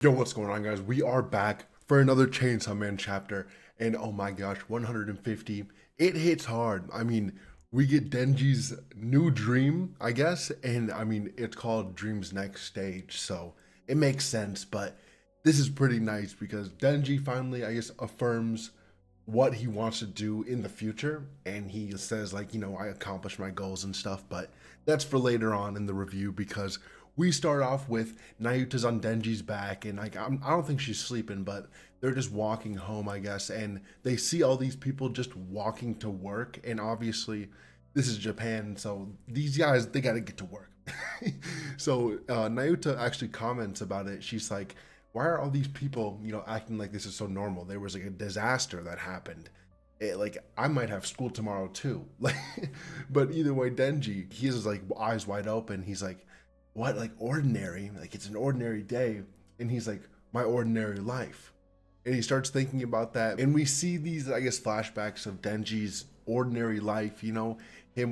Yo, what's going on, guys? We are back for another Chainsaw Man chapter, and oh my gosh, 150. It hits hard. I mean, we get Denji's new dream, I guess, and I mean, it's called Dream's Next Stage, so it makes sense, but this is pretty nice because Denji finally, I guess, affirms what he wants to do in the future, and he says, like, I accomplished my goals and stuff, but that's for later on in the review because we start off with Nayuta's on Denji's back, and like I don't think she's sleeping, but they're just walking home, I guess, and they see all these people just walking to work, and obviously this is Japan, so these guys they got to get to work. So Nayuta actually comments about it. She's like, "Why are all these people, acting like this is so normal? There was like a disaster that happened." Like I might have school tomorrow too. Like, but either way, Denji, he is like eyes wide open. He's like, what, like ordinary, like it's an ordinary day, and he's like, my ordinary life, and he starts thinking about that, and we see these, I guess, flashbacks of Denji's ordinary life, him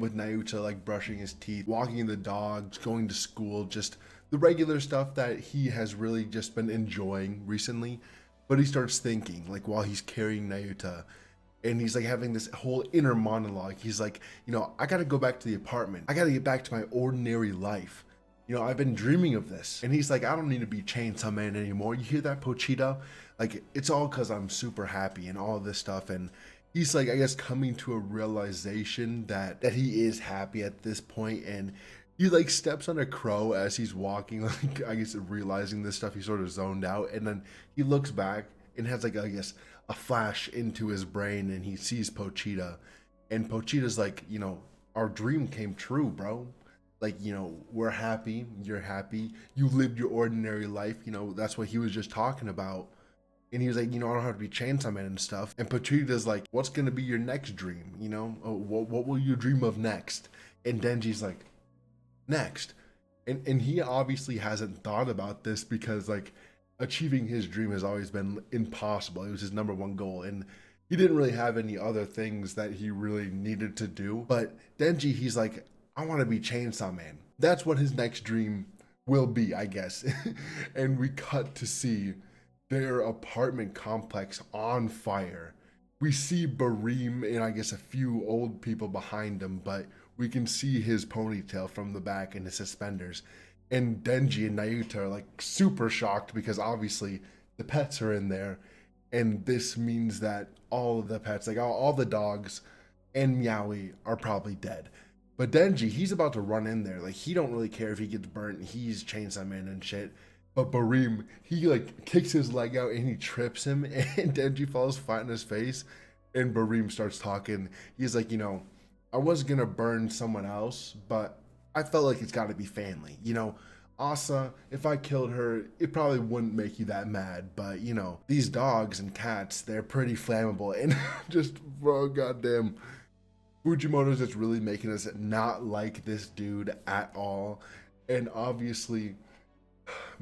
with Nayuta, like brushing his teeth, walking the dogs, going to school, just the regular stuff that he has really just been enjoying recently. But he starts thinking, like, while he's carrying Nayuta, and he's like having this whole inner monologue. He's like, I gotta go back to the apartment, I gotta get back to my ordinary life. I've been dreaming of this. And he's like, I don't need to be Chainsaw Man anymore. You hear that, Pochita? Like, it's all because I'm super happy and all this stuff. And he's like, I guess, coming to a realization that he is happy at this point. And he like steps on a crow as he's walking, like, I guess, realizing this stuff. He sort of zoned out. And then he looks back and has, like, I guess, a flash into his brain, and he sees Pochita. And Pochita's like, our dream came true, bro. Like, we're happy, you're happy, you lived your ordinary life. That's what he was just talking about. And he was like, I don't have to be Chainsaw Man and stuff. And Patrita's like, what's gonna be your next dream? What will you dream of next? And Denji's like, next. And he obviously hasn't thought about this because, like, achieving his dream has always been impossible. It was his number one goal, and he didn't really have any other things that he really needed to do. But Denji, he's like, I want to be Chainsaw Man. That's what his next dream will be, I guess. And we cut to see their apartment complex on fire. We see Bareem and, I guess, a few old people behind him, but we can see his ponytail from the back and his suspenders. And Denji and Nayuta are like super shocked because obviously the pets are in there. And this means that all of the pets, like all the dogs and Meowie, are probably dead. But Denji, he's about to run in there. Like, he don't really care if he gets burnt. He's Chainsaw Man and shit. But Bareem, he like kicks his leg out and he trips him, and Denji falls flat in his face. And Bareem starts talking. He's like, I was gonna burn someone else, but I felt like it's got to be family. Asa, if I killed her, it probably wouldn't make you that mad. But these dogs and cats, they're pretty flammable. And just, bro, goddamn. Fujimoto's just really making us not like this dude at all. And obviously,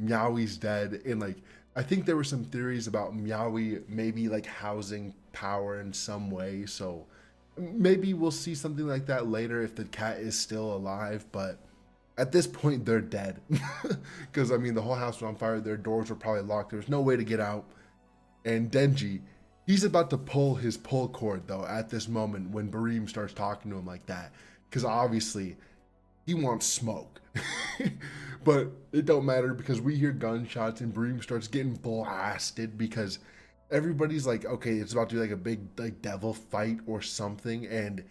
Meowie's dead. And like, I think there were some theories about Meowie maybe like housing power in some way. So maybe we'll see something like that later if the cat is still alive. But at this point, they're dead. Because, I mean, the whole house was on fire. Their doors were probably locked. There was no way to get out. And Denji, he's about to pull his pull cord, though, at this moment when Bareem starts talking to him like that. Because obviously, he wants smoke. But it don't matter because we hear gunshots and Bareem starts getting blasted because everybody's like, okay, it's about to be like a big like devil fight or something. And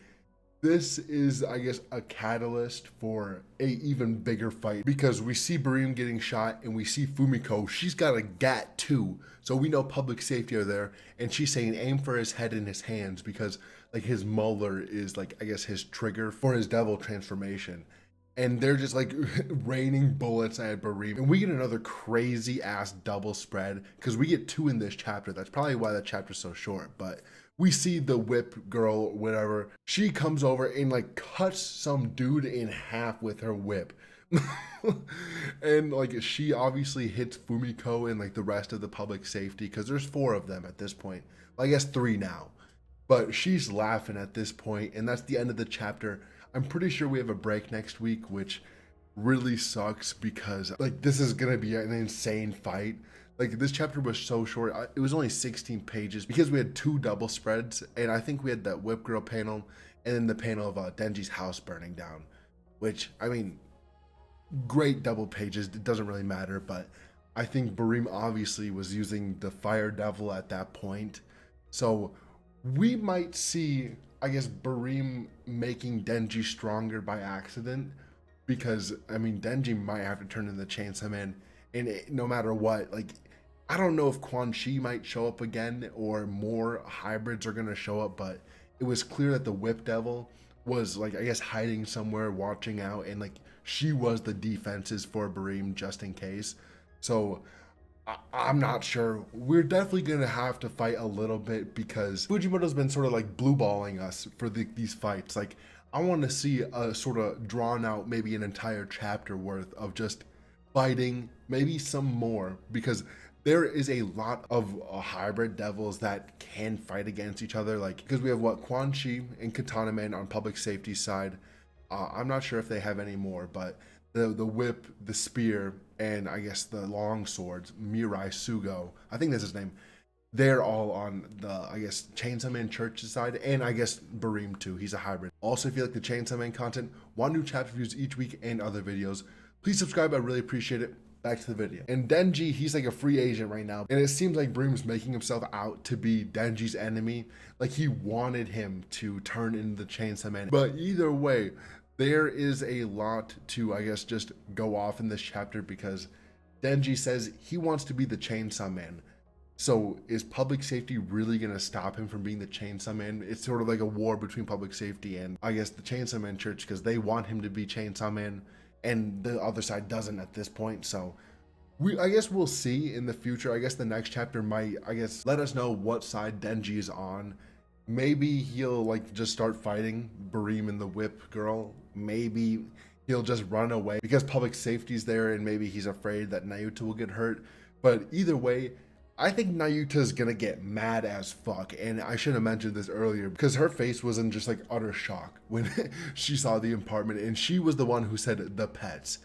this is, I guess, a catalyst for a even bigger fight because we see Bareem getting shot and we see Fumiko. She's got a gat too, so we know public safety are there, and she's saying aim for his head and his hands because like his molar is like, I guess, his trigger for his devil transformation. And they're just like raining bullets at Bareem. And we get another crazy ass double spread because we get two in this chapter. That's probably why that chapter's so short. But we see the whip girl, whatever. She comes over and like cuts some dude in half with her whip. And like she obviously hits Fumiko and like the rest of the public safety because there's four of them at this point. Well, I guess three now. But she's laughing at this point, and that's the end of the chapter. I'm pretty sure we have a break next week, which really sucks because like this is gonna be an insane fight. Like this chapter was so short. It was only 16 pages because we had two double spreads, and I think we had that Whip Girl panel, and then the panel of Denji's house burning down, which I mean, great double pages. It doesn't really matter, but I think Barim obviously was using the Fire Devil at that point, so we might see, I guess, Barim making Denji stronger by accident, because I mean, Denji might have to turn into the Chainsaw Man, and no matter what, like, I don't know if Quan Chi might show up again or more hybrids are gonna show up, but it was clear that the Whip Devil was, like, I guess, hiding somewhere, watching out, and like she was the defenses for Barim just in case. So I'm not sure. We're definitely gonna have to fight a little bit because Fujimoto's been sort of like blue balling us for these fights. Like, I want to see a sort of drawn out, maybe an entire chapter worth of just fighting, maybe some more, because there is a lot of hybrid devils that can fight against each other. Like, because we have what, Quan Chi and Katana Man on public safety side. I'm not sure if they have any more, but the whip, the spear, and I guess the long swords, Mirai Sugo, I think that's his name. They're all on the, I guess, Chainsaw Man Church's side, and I guess Barim too. He's a hybrid. Also, if you like the Chainsaw Man content, want new chapter reviews each week and other videos, please subscribe. I really appreciate it. Back to the video. And Denji, he's like a free agent right now, and it seems like Barim's making himself out to be Denji's enemy. Like, he wanted him to turn into the Chainsaw Man. But either way, there is a lot to, I guess, just go off in this chapter, because Denji says he wants to be the Chainsaw Man. So is public safety really gonna stop him from being the Chainsaw Man? It's sort of like a war between public safety and, I guess, the Chainsaw Man Church, because they want him to be Chainsaw Man and the other side doesn't at this point. So I guess we'll see in the future. I guess the next chapter might, I guess, let us know what side Denji is on. Maybe he'll like just start fighting Barim and the Whip Girl. Maybe he'll just run away because public safety's there, and maybe he's afraid that Nayuta will get hurt. But either way, I think Nayuta's gonna get mad as fuck, and I should have mentioned this earlier because her face was in just like utter shock when she saw the apartment, and she was the one who said the pets,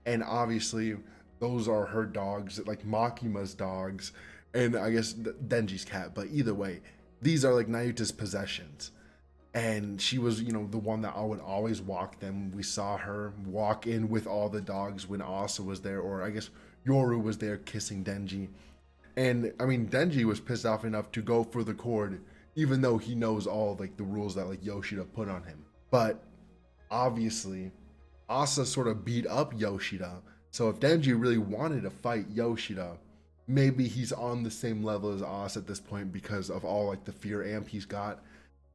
and obviously those are her dogs, like Makima's dogs, and I guess Denji's cat. But either way, these are like Nayuta's possessions, and she was, you know, the one that I would always walk them. We saw her walk in with all the dogs when Asa was there, or I guess Yoru was there kissing Denji. And I mean, Denji was pissed off enough to go for the cord, even though he knows all like the rules that like Yoshida put on him. But obviously, Asa sort of beat up Yoshida. So if Denji really wanted to fight Yoshida, maybe he's on the same level as Asa at this point because of all like the fear amp he's got.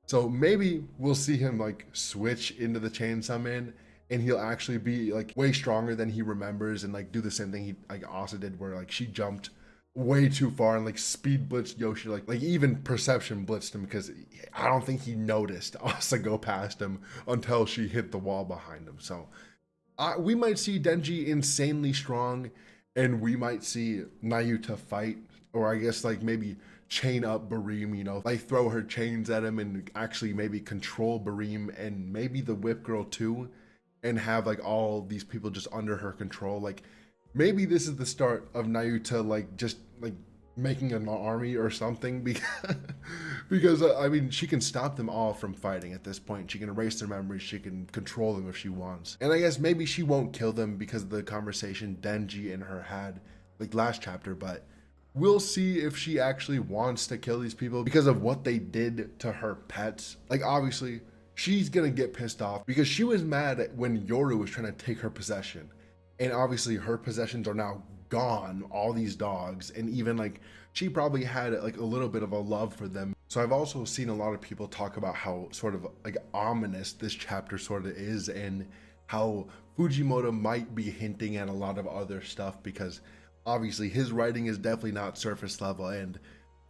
So maybe we'll see him like switch into the Chainsaw Man, and he'll actually be like way stronger than he remembers, and like do the same thing he like Asa did, where like she jumped way too far and like speed blitzed Yoshida, like even perception blitzed him, because I don't think he noticed Asa go past him until she hit the wall behind him. So we might see Denji insanely strong, and we might see Nayuta fight, or I guess like maybe chain up Barim, you know, like throw her chains at him and actually maybe control Barim and maybe the Whip Girl too, and have like all these people just under her control. Like, maybe this is the start of Nayuta like just like making an army or something, because I mean, she can stop them all from fighting at this point. She can erase their memories, she can control them if she wants. And I guess maybe she won't kill them because of the conversation Denji and her had like last chapter, but we'll see if she actually wants to kill these people because of what they did to her pets. Like, obviously she's gonna get pissed off because she was mad when Yoru was trying to take her possession, and obviously her possessions are now gone, all these dogs, and even like she probably had like a little bit of a love for them. So I've also seen a lot of people talk about how sort of like ominous this chapter sort of is, and how Fujimoto might be hinting at a lot of other stuff, because obviously his writing is definitely not surface level, and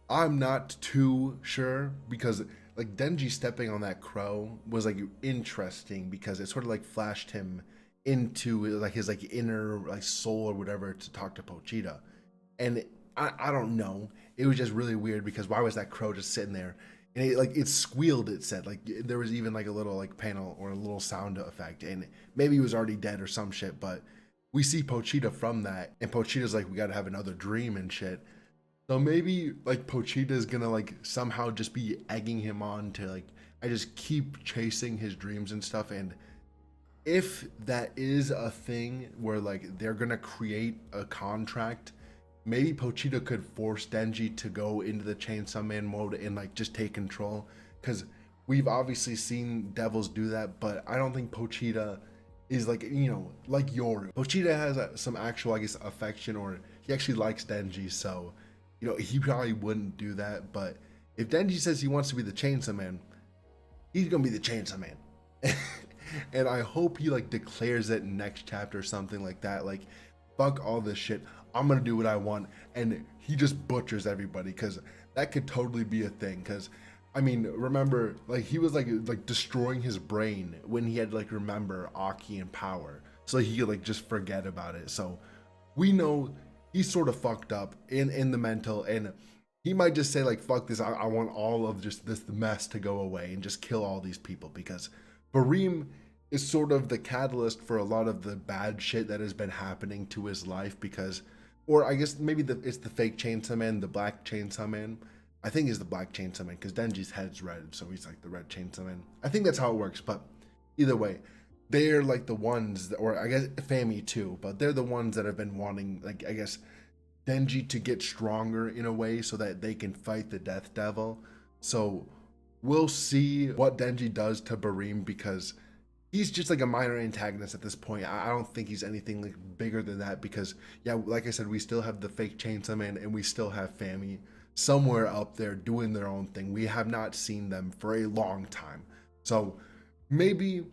I'm not too sure, because like Denji stepping on that crow was like interesting because it sort of like flashed him into like his like inner like soul or whatever to talk to Pochita. And I don't know, it was just really weird because why was that crow just sitting there, and it squealed, it said, like there was even like a little like panel or a little sound effect, and maybe he was already dead or some shit. But we see Pochita from that, and Pochita's like, we gotta have another dream and shit. So maybe like Pochita's gonna like somehow just be egging him on to like, I just keep chasing his dreams and stuff. And if that is a thing where like they're gonna create a contract, maybe Pochita could force Denji to go into the Chainsaw Man mode and like just take control. Because we've obviously seen devils do that, but I don't think Pochita is like, you know, like Yoru. Pochita has some actual, I guess, affection, or he actually likes Denji, so you know he probably wouldn't do that. But if Denji says he wants to be the Chainsaw Man, he's gonna be the Chainsaw Man. And I hope he like declares it next chapter or something like that. Like, fuck all this shit. I'm gonna do what I want, and he just butchers everybody, because that could totally be a thing. Because I mean, remember, like he was like destroying his brain when he had to like remember Aki and power, so he could like just forget about it. So we know he's sort of fucked up in the mental, and he might just say like, fuck this, I want all of just this mess to go away and just kill all these people, because Bareem is sort of the catalyst for a lot of the bad shit that has been happening to his life. Because, or I guess maybe it's the fake Chainsaw Man, the black Chainsaw Man. I think he's the black Chainsaw Man because Denji's head's red, so he's like the red Chainsaw Man. I think that's how it works, but either way, they're like the ones that, or I guess Fami too, but they're the ones that have been wanting, like, I guess, Denji to get stronger in a way so that they can fight the Death Devil. So we'll see what Denji does to Bareem, because he's just like a minor antagonist at this point. I don't think he's anything like bigger than that, because yeah, like I said, we still have the fake Chainsaw Man and we still have Fami somewhere up there doing their own thing. We have not seen them for a long time. So maybe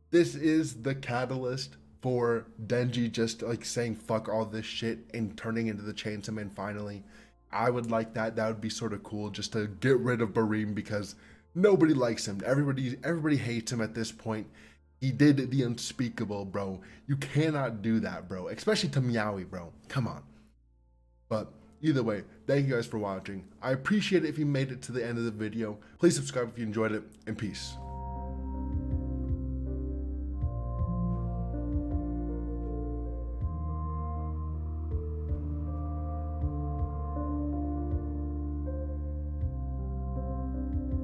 this is the catalyst for Denji just like saying fuck all this shit and turning into the Chainsaw Man finally. I would like that. That would be sort of cool, just to get rid of Bareem, because nobody likes him. Everybody hates him at this point. He did the unspeakable, bro. You cannot do that, bro. Especially to Meowie, bro. Come on. But either way, thank you guys for watching. I appreciate it if you made it to the end of the video. Please subscribe if you enjoyed it, and peace.